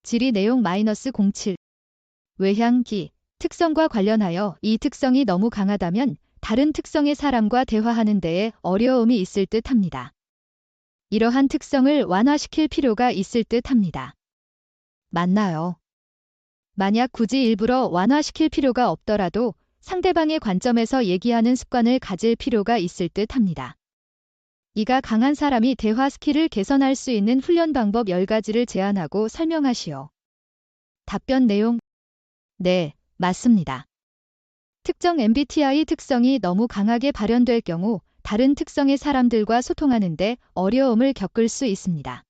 질의 내용 -07. 외향기, 특성과 관련하여 이 특성이 너무 강하다면 다른 특성의 사람과 대화하는 데에 어려움이 있을 듯 합니다. 이러한 특성을 완화시킬 필요가 있을 듯 합니다. 맞나요? 만약 굳이 일부러 완화시킬 필요가 없더라도 상대방의 관점에서 얘기하는 습관을 가질 필요가 있을 듯 합니다. 이가 강한 사람이 대화 스킬을 개선할 수 있는 훈련 방법 10가지를 제안하고 설명하시오. 답변 내용: 네, 맞습니다. 특정 MBTI 특성이 너무 강하게 발현될 경우 다른 특성의 사람들과 소통하는데 어려움을 겪을 수 있습니다.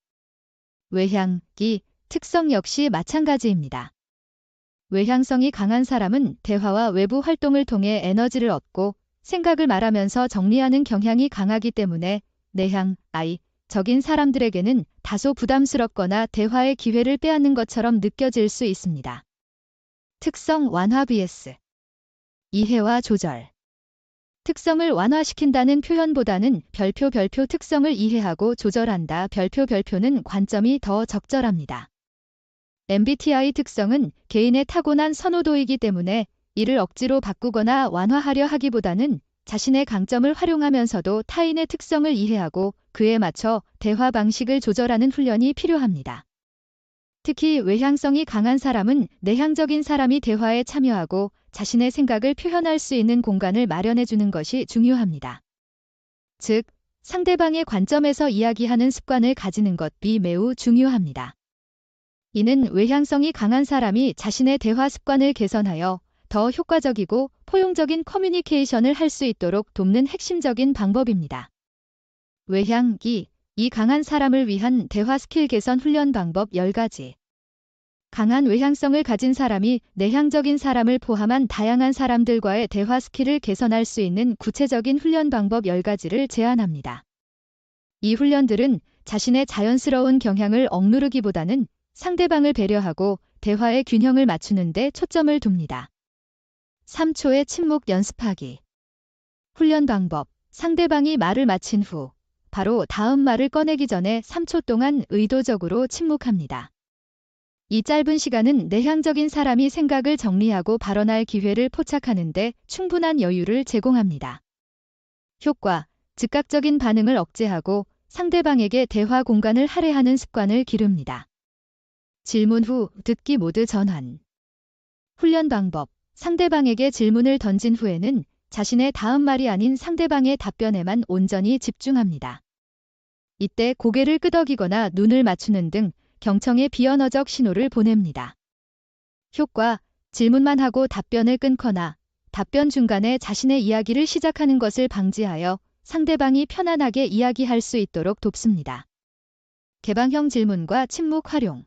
외향기 특성 역시 마찬가지입니다. 외향성이 강한 사람은 대화와 외부 활동을 통해 에너지를 얻고 생각을 말하면서 정리하는 경향이 강하기 때문에 내향적인 사람들에게는 다소 부담스럽거나 대화의 기회를 빼앗는 것처럼 느껴질 수 있습니다. 특성 완화 vs 이해와 조절. 특성을 완화시킨다는 표현보다는 별표 특성을 이해하고 조절한다. 별표는 관점이 더 적절합니다. MBTI 특성은 개인의 타고난 선호도이기 때문에 이를 억지로 바꾸거나 완화하려 하기보다는 자신의 강점을 활용하면서도 타인의 특성을 이해하고 그에 맞춰 대화 방식을 조절하는 훈련이 필요합니다. 특히 외향성이 강한 사람은 내향적인 사람이 대화에 참여하고 자신의 생각을 표현할 수 있는 공간을 마련해 주는 것이 중요합니다. 즉, 상대방의 관점에서 이야기하는 습관을 가지는 것이 매우 중요합니다. 이는 외향성이 강한 사람이 자신의 대화 습관을 개선하여 더 효과적이고 포용적인 커뮤니케이션을 할 수 있도록 돕는 핵심적인 방법입니다. 외향기, 이 강한 사람을 위한 대화 스킬 개선 훈련 방법 10가지. 강한 외향성을 가진 사람이 내향적인 사람을 포함한 다양한 사람들과의 대화 스킬을 개선할 수 있는 구체적인 훈련 방법 10가지를 제안합니다. 이 훈련들은 자신의 자연스러운 경향을 억누르기보다는 상대방을 배려하고 대화의 균형을 맞추는 데 초점을 둡니다. 3초의 침묵 연습하기. 훈련 방법: 상대방이 말을 마친 후 바로 다음 말을 꺼내기 전에 3초 동안 의도적으로 침묵합니다. 이 짧은 시간은 내향적인 사람이 생각을 정리하고 발언할 기회를 포착하는 데 충분한 여유를 제공합니다. 효과: 즉각적인 반응을 억제하고 상대방에게 대화 공간을 할애하는 습관을 기릅니다. 질문 후 듣기 모드 전환. 훈련 방법: 상대방에게 질문을 던진 후에는 자신의 다음 말이 아닌 상대방의 답변에만 온전히 집중합니다. 이때 고개를 끄덕이거나 눈을 맞추는 등 경청의 비언어적 신호를 보냅니다. 효과: 질문만 하고 답변을 끊거나 답변 중간에 자신의 이야기를 시작하는 것을 방지하여 상대방이 편안하게 이야기할 수 있도록 돕습니다. 개방형 질문과 침묵 활용.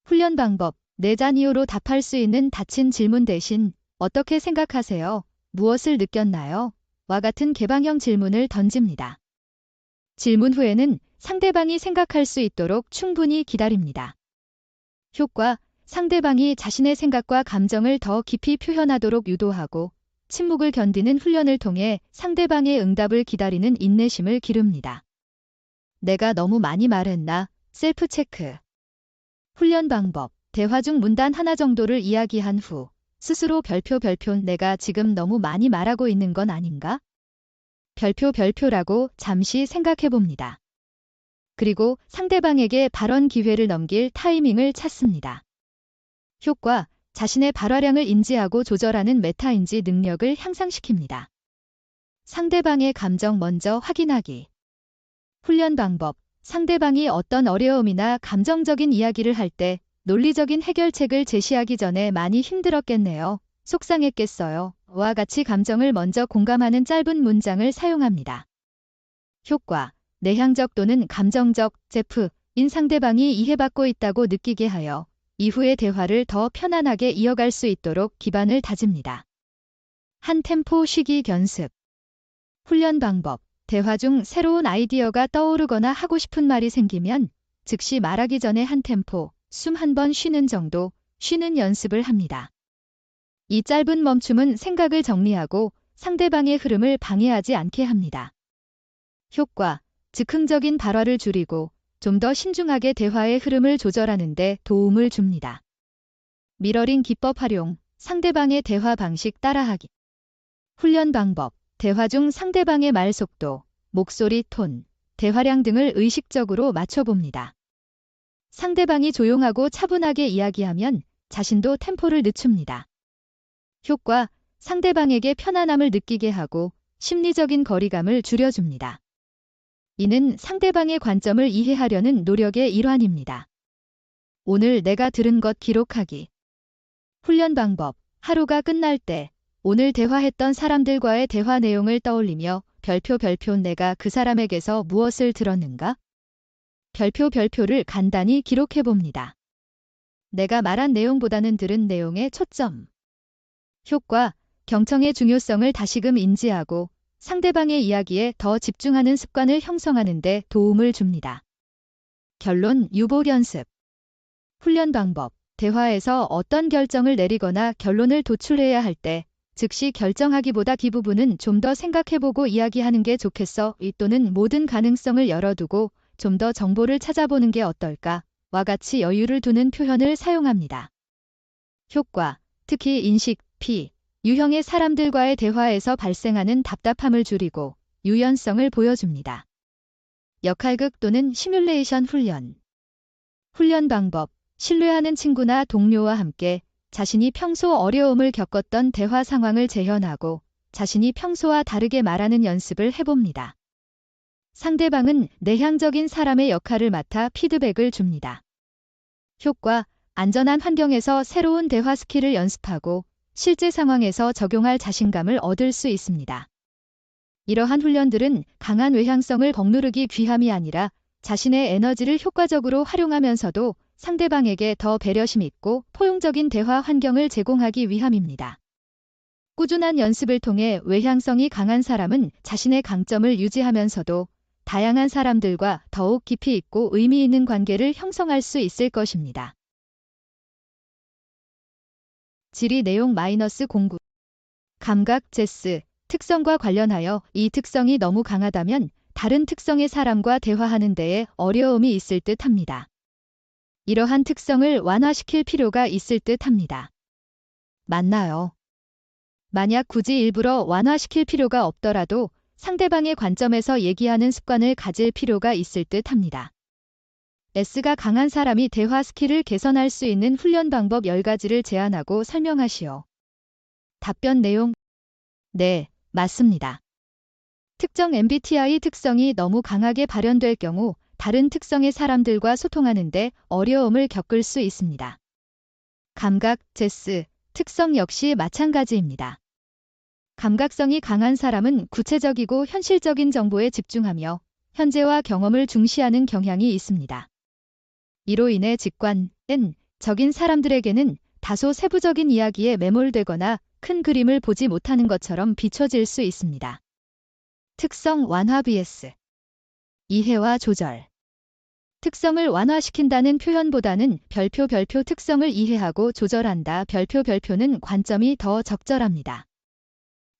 훈련 방법: 네자니오로 답할 수 있는 닫힌 질문 대신 어떻게 생각하세요? 무엇을 느꼈나요? 와 같은 개방형 질문을 던집니다. 질문 후에는 상대방이 생각할 수 있도록 충분히 기다립니다. 효과: 상대방이 자신의 생각과 감정을 더 깊이 표현하도록 유도하고 침묵을 견디는 훈련을 통해 상대방의 응답을 기다리는 인내심을 기릅니다. 내가 너무 많이 말했나? 셀프 체크. 훈련 방법: 대화 중 문단 하나 정도를 이야기한 후 스스로 별표 내가 지금 너무 많이 말하고 있는 건 아닌가? 별표라고 잠시 생각해 봅니다. 그리고 상대방에게 발언 기회를 넘길 타이밍을 찾습니다. 효과: 자신의 발화량을 인지하고 조절하는 메타인지 능력을 향상시킵니다. 상대방의 감정 먼저 확인하기. 훈련 방법: 상대방이 어떤 어려움이나 감정적인 이야기를 할 때 논리적인 해결책을 제시하기 전에 많이 힘들었겠네요. 속상했겠어요. 와 같이 감정을 먼저 공감하는 짧은 문장을 사용합니다. 효과: 내향적 또는 감정적 인 상대방이 이해받고 있다고 느끼게 하여 이후의 대화를 더 편안하게 이어갈 수 있도록 기반을 다집니다. 한 템포 쉬기 연습. 훈련 방법: 대화 중 새로운 아이디어가 떠오르거나 하고 싶은 말이 생기면 즉시 말하기 전에 한 템포, 숨 한 번 쉬는 정도, 쉬는 연습을 합니다. 이 짧은 멈춤은 생각을 정리하고 상대방의 흐름을 방해하지 않게 합니다. 효과: 즉흥적인 발화를 줄이고 좀 더 신중하게 대화의 흐름을 조절하는 데 도움을 줍니다. 미러링 기법 활용, 상대방의 대화 방식 따라하기. 훈련 방법, 대화 중 상대방의 말 속도, 목소리 톤, 대화량 등을 의식적으로 맞춰봅니다. 상대방이 조용하고 차분하게 이야기하면 자신도 템포를 늦춥니다. 효과, 상대방에게 편안함을 느끼게 하고 심리적인 거리감을 줄여줍니다. 이는 상대방의 관점을 이해하려는 노력의 일환입니다. 오늘 내가 들은 것 기록하기. 훈련 방법, 하루가 끝날 때 오늘 대화했던 사람들과의 대화 내용을 떠올리며 별표 내가 그 사람에게서 무엇을 들었는가? 별표를 간단히 기록해봅니다. 내가 말한 내용보다는 들은 내용에 초점. 효과, 경청의 중요성을 다시금 인지하고 상대방의 이야기에 더 집중하는 습관을 형성하는 데 도움을 줍니다. 결론, 유보 연습. 훈련 방법, 대화에서 어떤 결정을 내리거나 결론을 도출해야 할 때 즉시 결정하기보다 그 부분은 좀 더 생각해보고 이야기하는 게 좋겠어 또는 모든 가능성을 열어두고 좀 더 정보를 찾아보는 게 어떨까? 와 같이 여유를 두는 표현을 사용합니다. 효과, 특히 인식, P, 유형의 사람들과의 대화에서 발생하는 답답함을 줄이고 유연성을 보여줍니다. 역할극 또는 시뮬레이션 훈련. 훈련 방법, 신뢰하는 친구나 동료와 함께 자신이 평소 어려움을 겪었던 대화 상황을 재현하고 자신이 평소와 다르게 말하는 연습을 해봅니다. 상대방은 내향적인 사람의 역할을 맡아 피드백을 줍니다. 효과, 안전한 환경에서 새로운 대화 스킬을 연습하고 실제 상황에서 적용할 자신감을 얻을 수 있습니다. 이러한 훈련들은 강한 외향성을 억누르기 위함이 아니라 자신의 에너지를 효과적으로 활용하면서도 상대방에게 더 배려심 있고 포용적인 대화 환경을 제공하기 위함입니다. 꾸준한 연습을 통해 외향성이 강한 사람은 자신의 강점을 유지하면서도 다양한 사람들과 더욱 깊이 있고 의미 있는 관계를 형성할 수 있을 것입니다. 질의 내용 -09. 감각 제스 특성과 관련하여 이 특성이 너무 강하다면 다른 특성의 사람과 대화하는 데에 어려움이 있을 듯 합니다. 이러한 특성을 완화시킬 필요가 있을 듯 합니다. 맞나요? 만약 굳이 일부러 완화시킬 필요가 없더라도 상대방의 관점에서 얘기하는 습관을 가질 필요가 있을 듯 합니다. S가 강한 사람이 대화 스킬을 개선할 수 있는 훈련 방법 10가지를 제안하고 설명하시오. 답변 내용. 네, 맞습니다. 특정 MBTI 특성이 너무 강하게 발현될 경우 다른 특성의 사람들과 소통하는데 어려움을 겪을 수 있습니다. 감각, 제스, 특성 역시 마찬가지입니다. 감각성이 강한 사람은 구체적이고 현실적인 정보에 집중하며 현재와 경험을 중시하는 경향이 있습니다. 이로 인해 직관적인 사람들에게는 다소 세부적인 이야기에 매몰되거나 큰 그림을 보지 못하는 것처럼 비춰질 수 있습니다. 특성 완화 vs 이해와 조절. 특성을 완화시킨다는 표현보다는 별표 특성을 이해하고 조절한다. 별표는 관점이 더 적절합니다.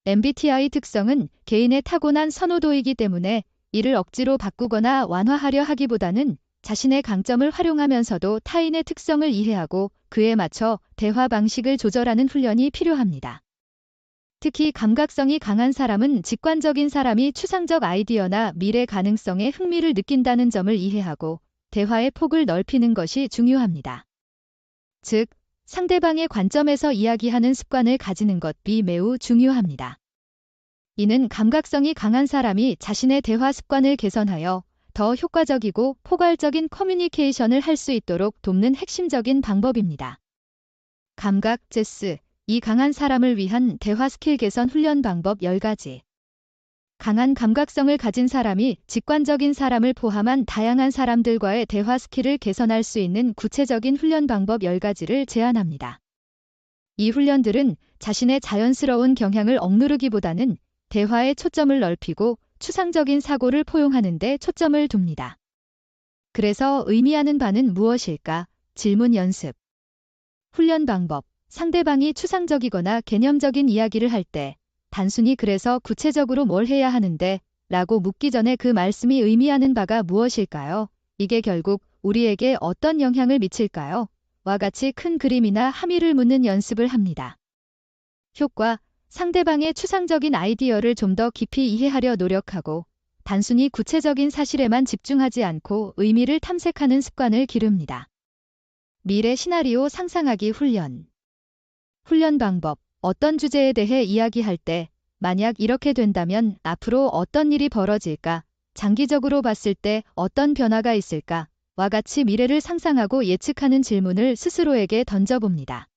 MBTI 특성은 개인의 타고난 선호도이기 때문에 이를 억지로 바꾸거나 완화하려 하기보다는 자신의 강점을 활용하면서도 타인의 특성을 이해하고 그에 맞춰 대화 방식을 조절하는 훈련이 필요합니다. 특히 감각성이 강한 사람은 직관적인 사람이 추상적 아이디어나 미래 가능성에 흥미를 느낀다는 점을 이해하고 대화의 폭을 넓히는 것이 중요합니다. 즉, 상대방의 관점에서 이야기하는 습관을 가지는 것이 매우 중요합니다. 이는 감각성이 강한 사람이 자신의 대화 습관을 개선하여 더 효과적이고 포괄적인 커뮤니케이션을 할 수 있도록 돕는 핵심적인 방법입니다. 감각, 제스, 이 강한 사람을 위한 대화 스킬 개선 훈련 방법 10가지. 강한 감각성을 가진 사람이 직관적인 사람을 포함한 다양한 사람들과의 대화 스킬을 개선할 수 있는 구체적인 훈련 방법 10가지를 제안합니다. 이 훈련들은 자신의 자연스러운 경향을 억누르기보다는 대화의 초점을 넓히고 추상적인 사고를 포용하는 데 초점을 둡니다. 그래서 의미하는 바는 무엇일까? 질문 연습. 훈련 방법. 상대방이 추상적이거나 개념적인 이야기를 할 때 단순히 그래서 구체적으로 뭘 해야 하는데? 라고 묻기 전에 그 말씀이 의미하는 바가 무엇일까요? 이게 결국 우리에게 어떤 영향을 미칠까요? 와 같이 큰 그림이나 함의를 묻는 연습을 합니다. 효과, 상대방의 추상적인 아이디어를 좀 더 깊이 이해하려 노력하고 단순히 구체적인 사실에만 집중하지 않고 의미를 탐색하는 습관을 기릅니다. 미래 시나리오 상상하기 훈련. 훈련 방법. 어떤 주제에 대해 이야기할 때 만약 이렇게 된다면 앞으로 어떤 일이 벌어질까? 장기적으로 봤을 때 어떤 변화가 있을까? 와 같이 미래를 상상하고 예측하는 질문을 스스로에게 던져봅니다.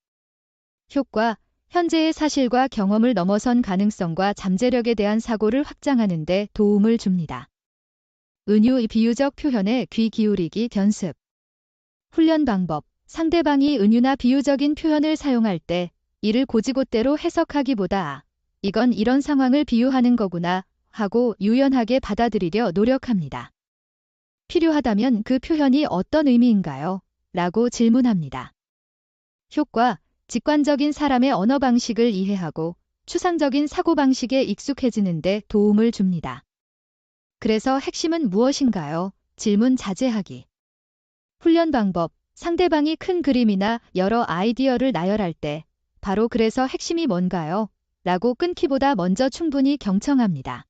효과, 현재의 사실과 경험을 넘어선 가능성과 잠재력에 대한 사고를 확장하는 데 도움을 줍니다. 은유 비유적 표현에 귀 기울이기 연습. 훈련 방법. 상대방이 은유나 비유적인 표현을 사용할 때 이를 곧이곧대로 해석하기보다 이건 이런 상황을 비유하는 거구나 하고 유연하게 받아들이려 노력합니다. 필요하다면 그 표현이 어떤 의미인가요? 라고 질문합니다. 효과, 직관적인 사람의 언어 방식을 이해하고 추상적인 사고방식에 익숙해지는 데 도움을 줍니다. 그래서 핵심은 무엇인가요? 질문 자제하기. 훈련 방법, 상대방이 큰 그림이나 여러 아이디어를 나열할 때 바로 그래서 핵심이 뭔가요? 라고 끊기보다 먼저 충분히 경청합니다.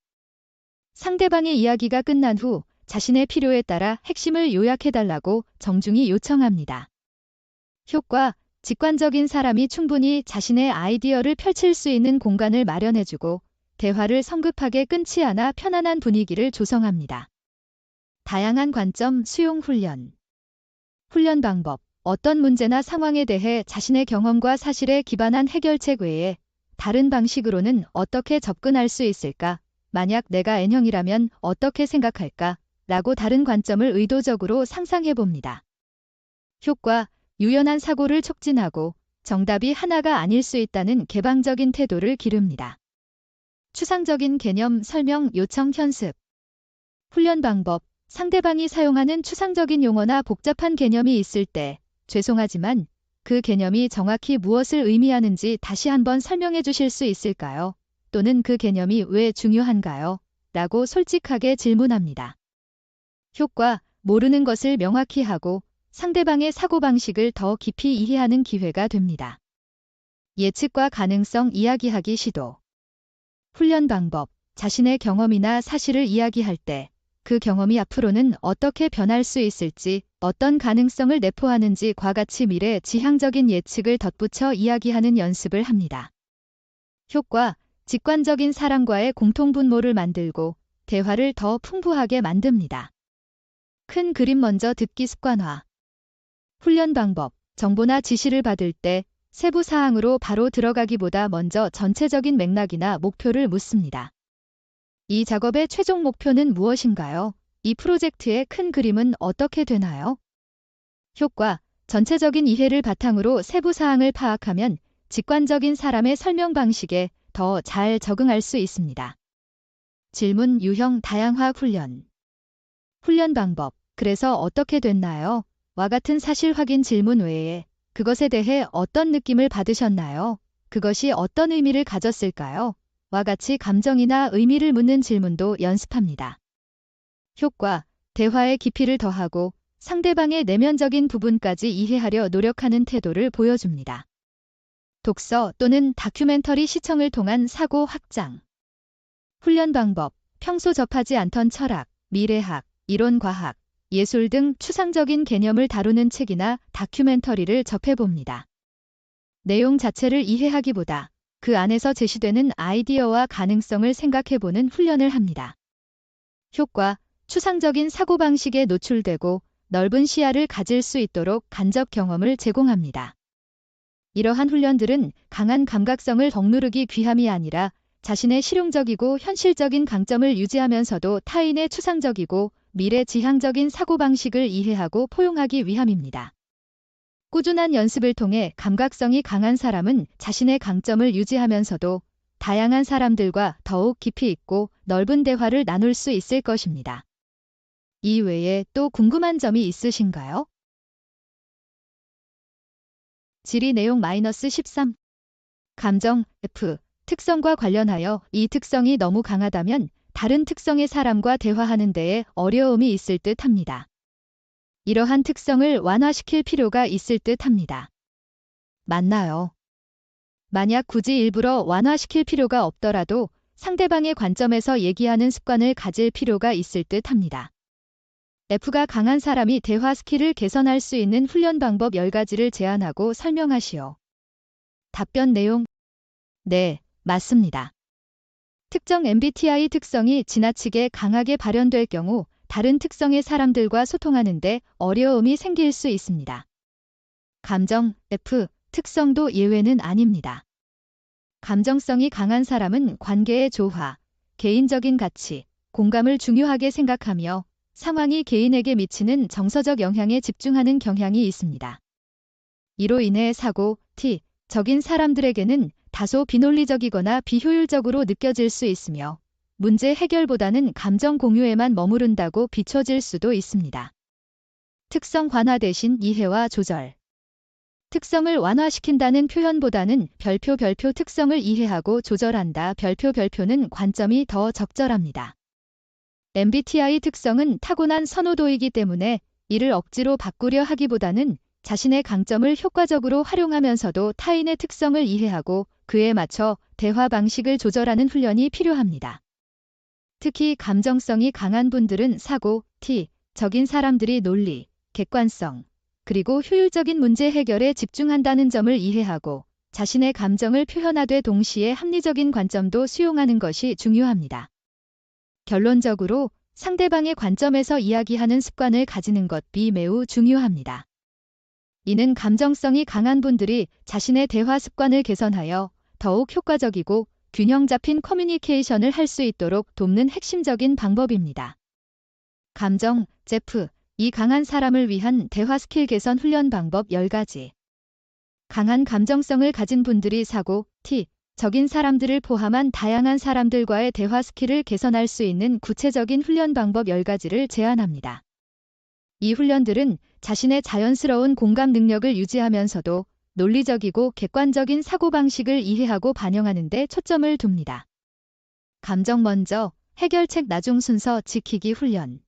상대방의 이야기가 끝난 후 자신의 필요에 따라 핵심을 요약해달라고 정중히 요청합니다. 효과, 직관적인 사람이 충분히 자신의 아이디어를 펼칠 수 있는 공간을 마련해주고 대화를 성급하게 끊지 않아 편안한 분위기를 조성합니다. 다양한 관점 수용 훈련. 훈련 방법. 어떤 문제나 상황에 대해 자신의 경험과 사실에 기반한 해결책 외에 다른 방식으로는 어떻게 접근할 수 있을까? 만약 내가 N형이라면 어떻게 생각할까? 라고 다른 관점을 의도적으로 상상해봅니다. 효과, 유연한 사고를 촉진하고 정답이 하나가 아닐 수 있다는 개방적인 태도를 기릅니다. 추상적인 개념 설명 요청 연습. 훈련 방법. 상대방이 사용하는 추상적인 용어나 복잡한 개념이 있을 때 죄송하지만 그 개념이 정확히 무엇을 의미하는지 다시 한번 설명해 주실 수 있을까요? 또는 그 개념이 왜 중요한가요? 라고 솔직하게 질문합니다. 효과, 모르는 것을 명확히 하고 상대방의 사고방식을 더 깊이 이해하는 기회가 됩니다. 예측과 가능성 이야기하기 시도. 훈련 방법, 자신의 경험이나 사실을 이야기할 때 그 경험이 앞으로는 어떻게 변할 수 있을지, 어떤 가능성을 내포하는지과 같이 미래 지향적인 예측을 덧붙여 이야기하는 연습을 합니다. 효과, 직관적인 사람과의 공통분모를 만들고 대화를 더 풍부하게 만듭니다. 큰 그림 먼저 듣기 습관화. 훈련 방법, 정보나 지시를 받을 때 세부 사항으로 바로 들어가기보다 먼저 전체적인 맥락이나 목표를 묻습니다. 이 작업의 최종 목표는 무엇인가요? 이 프로젝트의 큰 그림은 어떻게 되나요? 효과, 전체적인 이해를 바탕으로 세부 사항을 파악하면 직관적인 사람의 설명 방식에 더 잘 적응할 수 있습니다. 질문 유형 다양화 훈련. 훈련 방법, 그래서 어떻게 됐나요? 와 같은 사실 확인 질문 외에 그것에 대해 어떤 느낌을 받으셨나요? 그것이 어떤 의미를 가졌을까요? 와 같이 감정이나 의미를 묻는 질문도 연습합니다. 효과, 대화의 깊이를 더하고 상대방의 내면적인 부분까지 이해하려 노력하는 태도를 보여줍니다. 독서 또는 다큐멘터리 시청을 통한 사고 확장. 훈련 방법, 평소 접하지 않던 철학, 미래학, 이론과학, 예술 등 추상적인 개념을 다루는 책이나 다큐멘터리를 접해봅니다. 내용 자체를 이해하기보다 그 안에서 제시되는 아이디어와 가능성을 생각해보는 훈련을 합니다. 효과, 추상적인 사고방식에 노출되고 넓은 시야를 가질 수 있도록 간접 경험을 제공합니다. 이러한 훈련들은 강한 감각성을 억누르기 위함이 아니라 자신의 실용적이고 현실적인 강점을 유지하면서도 타인의 추상적이고 미래 지향적인 사고방식을 이해하고 포용하기 위함입니다. 꾸준한 연습을 통해 감각성이 강한 사람은 자신의 강점을 유지하면서도 다양한 사람들과 더욱 깊이 있고 넓은 대화를 나눌 수 있을 것입니다. 이 외에 또 궁금한 점이 있으신가요? 질의 내용 -13. 감정 F. 특성과 관련하여 이 특성이 너무 강하다면 다른 특성의 사람과 대화하는 데에 어려움이 있을 듯 합니다. 이러한 특성을 완화시킬 필요가 있을 듯 합니다. 맞나요? 만약 굳이 일부러 완화시킬 필요가 없더라도 상대방의 관점에서 얘기하는 습관을 가질 필요가 있을 듯 합니다. F가 강한 사람이 대화 스킬을 개선할 수 있는 훈련 방법 10가지를 제안하고 설명하시오. 답변 내용: 네, 맞습니다. 특정 MBTI 특성이 지나치게 강하게 발현될 경우 다른 특성의 사람들과 소통하는데 어려움이 생길 수 있습니다. 감정 F 특성도 예외는 아닙니다. 감정성이 강한 사람은 관계의 조화, 개인적인 가치, 공감을 중요하게 생각하며 상황이 개인에게 미치는 정서적 영향에 집중하는 경향이 있습니다. 이로 인해 사고, 적인 사람들에게는 다소 비논리적이거나 비효율적으로 느껴질 수 있으며 문제 해결보다는 감정 공유에만 머무른다고 비춰질 수도 있습니다. 특성 관화 대신 이해와 조절. 특성을 완화시킨다는 표현보다는 별표 특성을 이해하고 조절한다. 별표는 관점이 더 적절합니다. MBTI 특성은 타고난 선호도이기 때문에 이를 억지로 바꾸려 하기보다는 자신의 강점을 효과적으로 활용하면서도 타인의 특성을 이해하고 그에 맞춰 대화 방식을 조절하는 훈련이 필요합니다. 특히 감정성이 강한 분들은 사고, 적인 사람들이 논리, 객관성, 그리고 효율적인 문제 해결에 집중한다는 점을 이해하고 자신의 감정을 표현하되 동시에 합리적인 관점도 수용하는 것이 중요합니다. 결론적으로 상대방의 관점에서 이야기하는 습관을 가지는 것이 매우 중요합니다. 이는 감정성이 강한 분들이 자신의 대화 습관을 개선하여 더욱 효과적이고 균형 잡힌 커뮤니케이션을 할 수 있도록 돕는 핵심적인 방법입니다. 감정, 이 강한 사람을 위한 대화 스킬 개선 훈련 방법 10가지. 강한 감정성을 가진 분들이 사고, 적인 사람들을 포함한 다양한 사람들과의 대화 스킬을 개선할 수 있는 구체적인 훈련 방법 10가지를 제안합니다. 이 훈련들은 자신의 자연스러운 공감 능력을 유지하면서도 논리적이고 객관적인 사고방식을 이해하고 반영하는 데 초점을 둡니다. 감정 먼저, 해결책 나중 순서 지키기 훈련.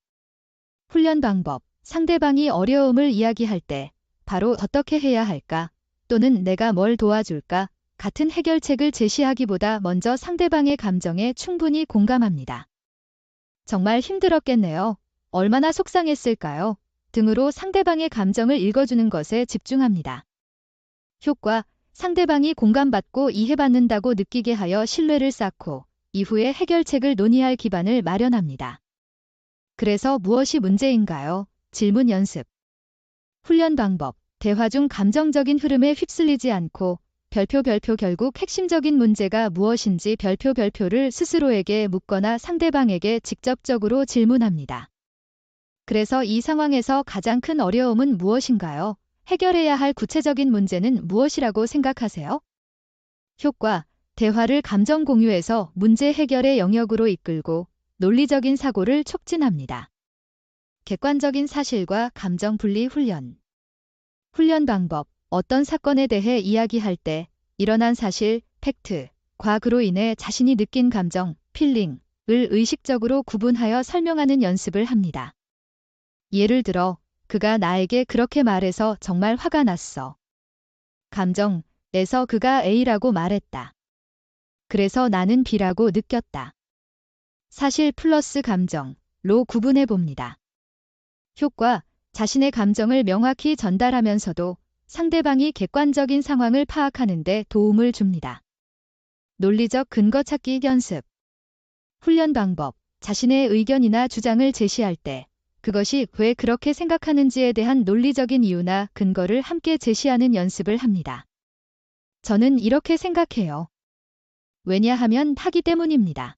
훈련 방법, 상대방이 어려움을 이야기할 때 바로 어떻게 해야 할까 또는 내가 뭘 도와줄까 같은 해결책을 제시하기보다 먼저 상대방의 감정에 충분히 공감합니다. 정말 힘들었겠네요. 얼마나 속상했을까요? 등으로 상대방의 감정을 읽어주는 것에 집중합니다. 효과, 상대방이 공감받고 이해받는다고 느끼게 하여 신뢰를 쌓고 이후에 해결책을 논의할 기반을 마련합니다. 그래서 무엇이 문제인가요? 질문 연습. 훈련 방법, 대화 중 감정적인 흐름에 휩쓸리지 않고 별표 결국 핵심적인 문제가 무엇인지 별표를 스스로에게 묻거나 상대방에게 직접적으로 질문합니다. 그래서 이 상황에서 가장 큰 어려움은 무엇인가요? 해결해야 할 구체적인 문제는 무엇이라고 생각하세요? 효과, 대화를 감정 공유에서 문제 해결의 영역으로 이끌고 논리적인 사고를 촉진합니다. 객관적인 사실과 감정 분리 훈련. 훈련 방법, 어떤 사건에 대해 이야기할 때 일어난 사실, 팩트과 그로 인해 자신이 느낀 감정, 필링을 의식적으로 구분하여 설명하는 연습을 합니다. 예를 들어, 그가 나에게 그렇게 말해서 정말 화가 났어. 감정에서 그가 A라고 말했다. 그래서 나는 B라고 느꼈다. 사실 플러스 감정로 구분해 봅니다. 효과, 자신의 감정을 명확히 전달하면서도 상대방이 객관적인 상황을 파악하는 데 도움을 줍니다. 논리적 근거 찾기 연습. 훈련 방법, 자신의 의견이나 주장을 제시할 때 그것이 왜 그렇게 생각하는지에 대한 논리적인 이유나 근거를 함께 제시하는 연습을 합니다. 저는 이렇게 생각해요. 왜냐하면 하기 때문입니다.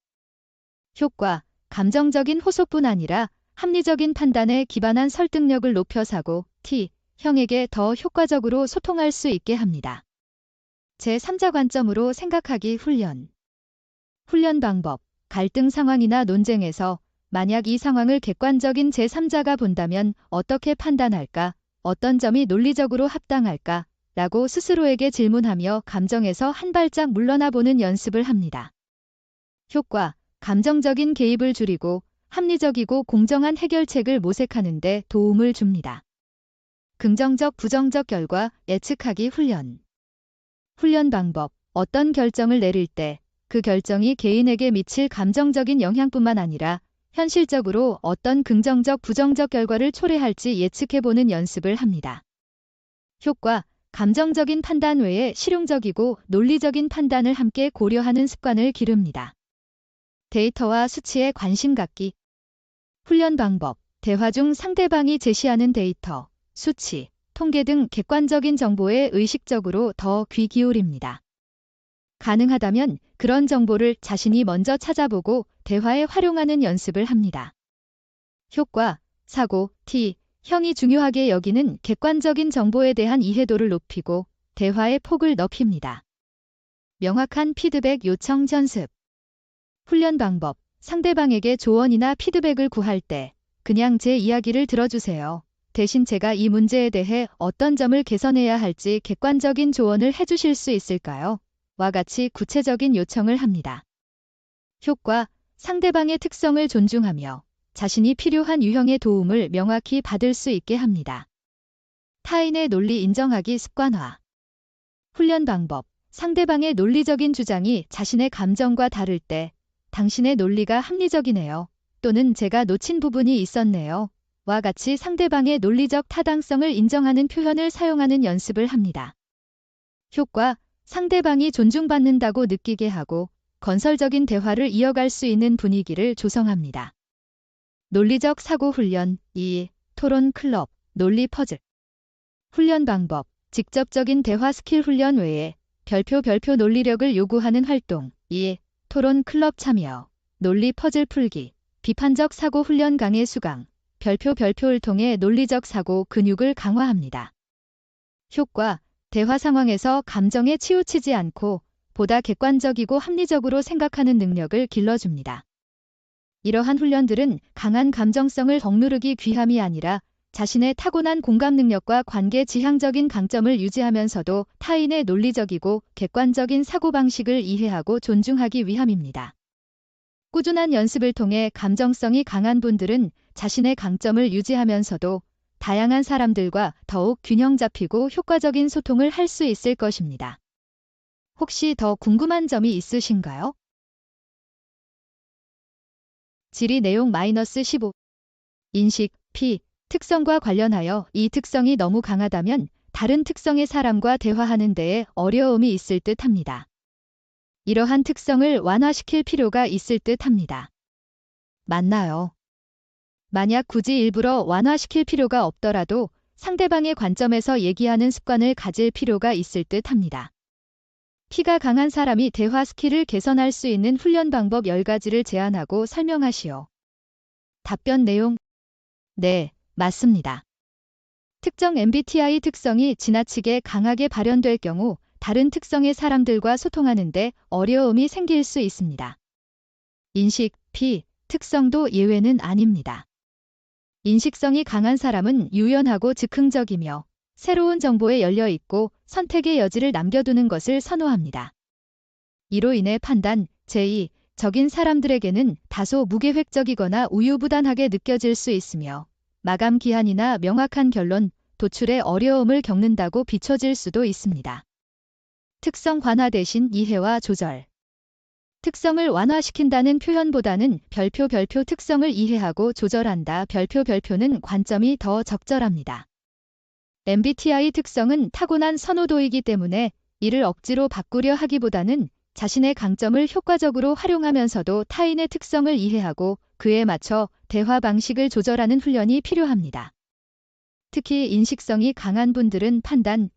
효과, 감정적인 호소뿐 아니라 합리적인 판단에 기반한 설득력을 높여 사고, 형에게 더 효과적으로 소통할 수 있게 합니다. 제3자 관점으로 생각하기 훈련. 훈련 방법, 갈등 상황이나 논쟁에서 만약 이 상황을 객관적인 제3자가 본다면 어떻게 판단할까? 어떤 점이 논리적으로 합당할까? 라고 스스로에게 질문하며 감정에서 한 발짝 물러나 보는 연습을 합니다. 효과, 감정적인 개입을 줄이고 합리적이고 공정한 해결책을 모색하는 데 도움을 줍니다. 긍정적, 부정적 결과 예측하기 훈련. 훈련 방법. 어떤 결정을 내릴 때 그 결정이 개인에게 미칠 감정적인 영향뿐만 아니라 현실적으로 어떤 긍정적, 부정적 결과를 초래할지 예측해보는 연습을 합니다. 효과. 감정적인 판단 외에 실용적이고 논리적인 판단을 함께 고려하는 습관을 기릅니다. 데이터와 수치에 관심 갖기. 훈련 방법. 대화 중 상대방이 제시하는 데이터, 수치, 통계 등 객관적인 정보에 의식적으로 더 귀 기울입니다. 가능하다면 그런 정보를 자신이 먼저 찾아보고 대화에 활용하는 연습을 합니다. 효과. 사고, 형이 중요하게 여기는 객관적인 정보에 대한 이해도를 높이고 대화의 폭을 넓힙니다. 명확한 피드백 요청 연습. 훈련 방법. 상대방에게 조언이나 피드백을 구할 때 그냥 제 이야기를 들어주세요. 대신 제가 이 문제에 대해 어떤 점을 개선해야 할지 객관적인 조언을 해주실 수 있을까요? 와 같이 구체적인 요청을 합니다. 효과. 상대방의 특성을 존중하며 자신이 필요한 유형의 도움을 명확히 받을 수 있게 합니다. 타인의 논리 인정하기 습관화. 훈련 방법. 상대방의 논리적인 주장이 자신의 감정과 다를 때 당신의 논리가 합리적이네요. 또는 제가 놓친 부분이 있었네요. 와 같이 상대방의 논리적 타당성을 인정하는 표현을 사용하는 연습을 합니다. 효과. 상대방이 존중받는다고 느끼게 하고 건설적인 대화를 이어갈 수 있는 분위기를 조성합니다. 논리적 사고 훈련. 2. 토론 클럽, 논리 퍼즐. 훈련 방법. 직접적인 대화 스킬 훈련 외에 별표 논리력을 요구하는 활동. 2. 토론 클럽 참여, 논리 퍼즐 풀기, 비판적 사고 훈련 강의 수강, 별표를 통해 논리적 사고 근육을 강화합니다. 효과. 대화 상황에서 감정에 치우치지 않고 보다 객관적이고 합리적으로 생각하는 능력을 길러줍니다. 이러한 훈련들은 강한 감정성을 억누르기 위함이 아니라 자신의 타고난 공감 능력과 관계 지향적인 강점을 유지하면서도 타인의 논리적이고 객관적인 사고방식을 이해하고 존중하기 위함입니다. 꾸준한 연습을 통해 감정성이 강한 분들은 자신의 강점을 유지하면서도 다양한 사람들과 더욱 균형 잡히고 효과적인 소통을 할 수 있을 것입니다. 혹시 더 궁금한 점이 있으신가요? 질의 내용 -15. 인식, 특성과 관련하여 이 특성이 너무 강하다면 다른 특성의 사람과 대화하는 데에 어려움이 있을 듯 합니다. 이러한 특성을 완화시킬 필요가 있을 듯 합니다. 맞나요? 만약 굳이 일부러 완화시킬 필요가 없더라도 상대방의 관점에서 얘기하는 습관을 가질 필요가 있을 듯 합니다. P가 강한 사람이 대화 스킬을 개선할 수 있는 훈련 방법 10가지를 제안하고 설명하시오. 답변 내용. 네, 맞습니다. 특정 MBTI 특성이 지나치게 강하게 발현될 경우 다른 특성의 사람들과 소통하는데 어려움이 생길 수 있습니다. 인식, 특성도 예외는 아닙니다. 인식성이 강한 사람은 유연하고 즉흥적이며 새로운 정보에 열려 있고 선택의 여지를 남겨두는 것을 선호합니다. 이로 인해 판단, 적인 사람들에게는 다소 무계획적이거나 우유부단하게 느껴질 수 있으며 마감 기한이나 명확한 결론, 도출에 어려움을 겪는다고 비춰질 수도 있습니다. 특성 완화 대신 이해와 조절. 특성을 완화시킨다는 표현보다는 별표 특성을 이해하고 조절한다. 별표는 관점이 더 적절합니다. MBTI 특성은 타고난 선호도이기 때문에 이를 억지로 바꾸려 하기보다는 자신의 강점을 효과적으로 활용하면서도 타인의 특성을 이해하고 그에 맞춰 대화 방식을 조절하는 훈련이 필요합니다. 특히 인식성이 강한 분들은 판단,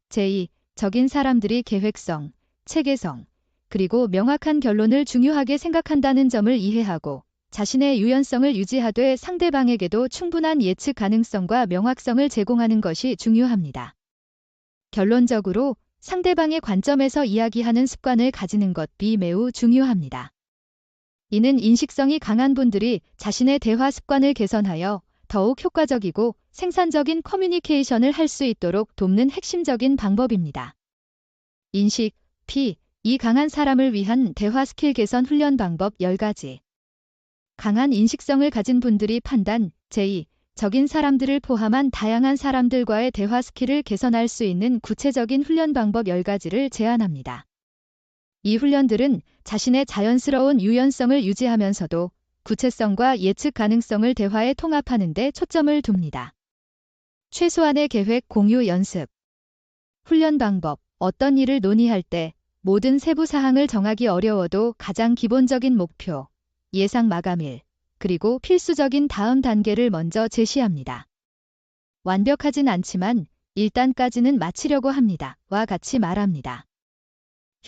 적인 사람들이 계획성, 체계성, 그리고 명확한 결론을 중요하게 생각한다는 점을 이해하고 자신의 유연성을 유지하되 상대방에게도 충분한 예측 가능성과 명확성을 제공하는 것이 중요합니다. 결론적으로 상대방의 관점에서 이야기하는 습관을 가지는 것이 매우 중요합니다. 이는 인식성이 강한 분들이 자신의 대화 습관을 개선하여 더욱 효과적이고 생산적인 커뮤니케이션을 할 수 있도록 돕는 핵심적인 방법입니다. 인식, 이 강한 사람을 위한 대화 스킬 개선 훈련 방법 10가지. 강한 인식성을 가진 분들이 판단, 적인 사람들을 포함한 다양한 사람들과의 대화 스킬을 개선할 수 있는 구체적인 훈련 방법 10가지를 제안합니다. 이 훈련들은 자신의 자연스러운 유연성을 유지하면서도 구체성과 예측 가능성을 대화에 통합하는 데 초점을 둡니다. 최소한의 계획 공유 연습. 훈련 방법. 어떤 일을 논의할 때 모든 세부 사항을 정하기 어려워도 가장 기본적인 목표, 예상 마감일, 그리고 필수적인 다음 단계를 먼저 제시합니다. 완벽하진 않지만 일단까지는 마치려고 합니다. 와 같이 말합니다.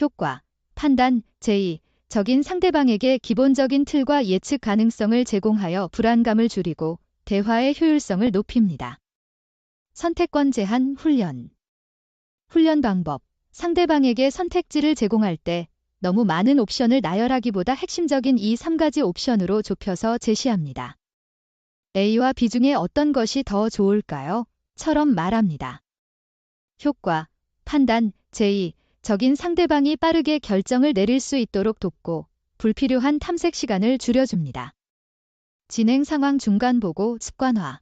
효과, 판단, 제의, 적인 상대방에게 기본적인 틀과 예측 가능성을 제공하여 불안감을 줄이고 대화의 효율성을 높입니다. 선택권 제한 훈련. 훈련 방법, 상대방에게 선택지를 제공할 때 너무 많은 옵션을 나열하기보다 핵심적인 이 3가지 옵션으로 좁혀서 제시합니다. A와 B 중에 어떤 것이 더 좋을까요? 처럼 말합니다. 효과, 판단, 제의, 적인 상대방이 빠르게 결정을 내릴 수 있도록 돕고 불필요한 탐색 시간을 줄여줍니다. 진행 상황 중간 보고 습관화.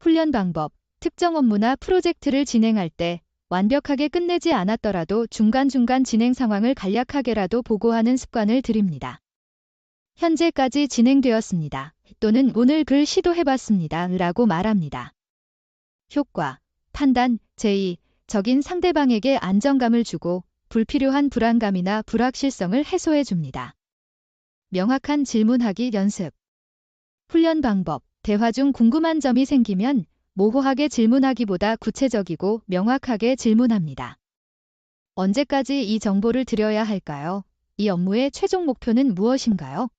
훈련 방법, 특정 업무나 프로젝트를 진행할 때 완벽하게 끝내지 않았더라도 중간중간 진행 상황을 간략하게라도 보고하는 습관을 들입니다. 현재까지 진행되었습니다. 또는 오늘 글 시도해봤습니다. 라고 말합니다. 효과, 판단, 제의, 적인 상대방에게 안정감을 주고 불필요한 불안감이나 불확실성을 해소해줍니다. 명확한 질문하기 연습. 훈련 방법, 대화 중 궁금한 점이 생기면 모호하게 질문하기보다 구체적이고 명확하게 질문합니다. 언제까지 이 정보를 드려야 할까요? 이 업무의 최종 목표는 무엇인가요?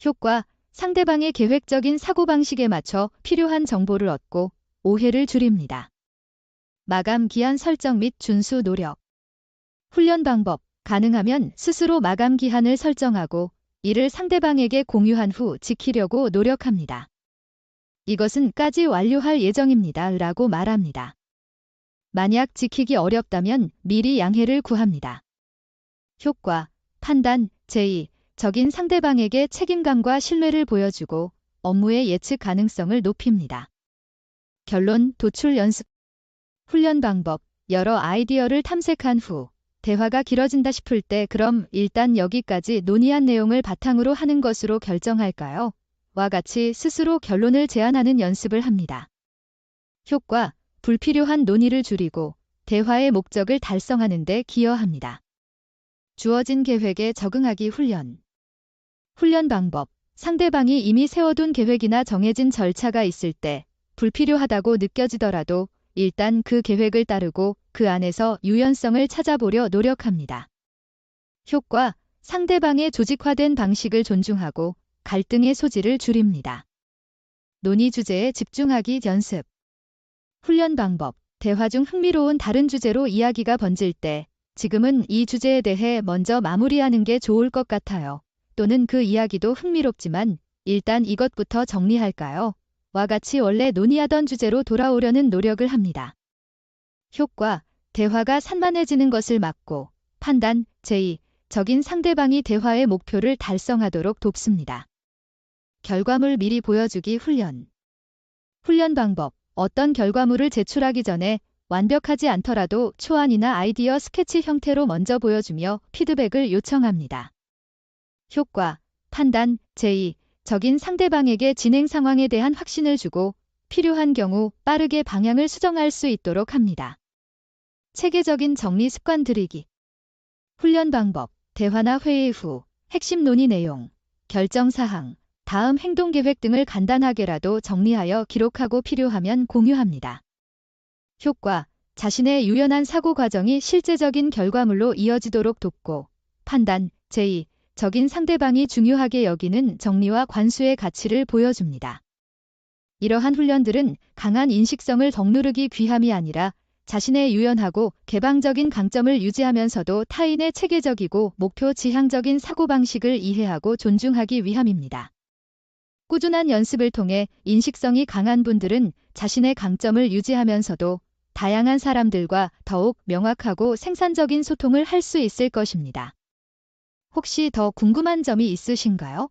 효과, 상대방의 계획적인 사고방식에 맞춰 필요한 정보를 얻고 오해를 줄입니다. 마감 기한 설정 및 준수 노력. 훈련 방법, 가능하면 스스로 마감 기한을 설정하고 이를 상대방에게 공유한 후 지키려고 노력합니다. 이것은 까지 완료할 예정입니다. 라고 말합니다. 만약 지키기 어렵다면 미리 양해를 구합니다. 효과, 판단, 제의, 적인 상대방에게 책임감과 신뢰를 보여주고 업무의 예측 가능성을 높입니다. 결론, 도출 연습. 훈련 방법, 여러 아이디어를 탐색한 후 대화가 길어진다 싶을 때 그럼 일단 여기까지 논의한 내용을 바탕으로 하는 것으로 결정할까요? 와 같이 스스로 결론을 제안하는 연습을 합니다. 효과, 불필요한 논의를 줄이고 대화의 목적을 달성하는 데 기여합니다. 주어진 계획에 적응하기 훈련. 훈련 방법, 상대방이 이미 세워둔 계획이나 정해진 절차가 있을 때 불필요하다고 느껴지더라도 일단 그 계획을 따르고 그 안에서 유연성을 찾아보려 노력합니다. 효과, 상대방의 조직화된 방식을 존중하고 갈등의 소지를 줄입니다. 논의 주제에 집중하기 연습. 훈련 방법, 대화 중 흥미로운 다른 주제로 이야기가 번질 때 지금은 이 주제에 대해 먼저 마무리하는 게 좋을 것 같아요. 또는 그 이야기도 흥미롭지만 일단 이것부터 정리할까요? 와 같이 원래 논의하던 주제로 돌아오려는 노력을 합니다. 효과, 대화가 산만해지는 것을 막고 판단, 제의, 적인 상대방이 대화의 목표를 달성하도록 돕습니다. 결과물 미리 보여주기 훈련. 훈련 방법, 어떤 결과물을 제출하기 전에 완벽하지 않더라도 초안이나 아이디어 스케치 형태로 먼저 보여주며 피드백을 요청합니다. 효과, 판단, 제의, 적인 상대방에게 진행 상황에 대한 확신을 주고 필요한 경우 빠르게 방향을 수정할 수 있도록 합니다. 체계적인 정리 습관 들이기. 훈련 방법, 대화나 회의 후 핵심 논의 내용, 결정 사항, 다음 행동 계획 등을 간단하게라도 정리하여 기록하고 필요하면 공유합니다. 효과, 자신의 유연한 사고 과정이 실제적인 결과물로 이어지도록 돕고 판단, 제의, 적인 상대방이 중요하게 여기는 정리와 관수의 가치를 보여줍니다. 이러한 훈련들은 강한 인식성을 덕누르기 위함이 아니라 자신의 유연하고 개방적인 강점을 유지하면서도 타인의 체계적이고 목표 지향적인 사고방식을 이해하고 존중하기 위함입니다. 꾸준한 연습을 통해 인식성이 강한 분들은 자신의 강점을 유지하면서도 다양한 사람들과 더욱 명확하고 생산적인 소통을 할 수 있을 것입니다. 혹시 더 궁금한 점이 있으신가요?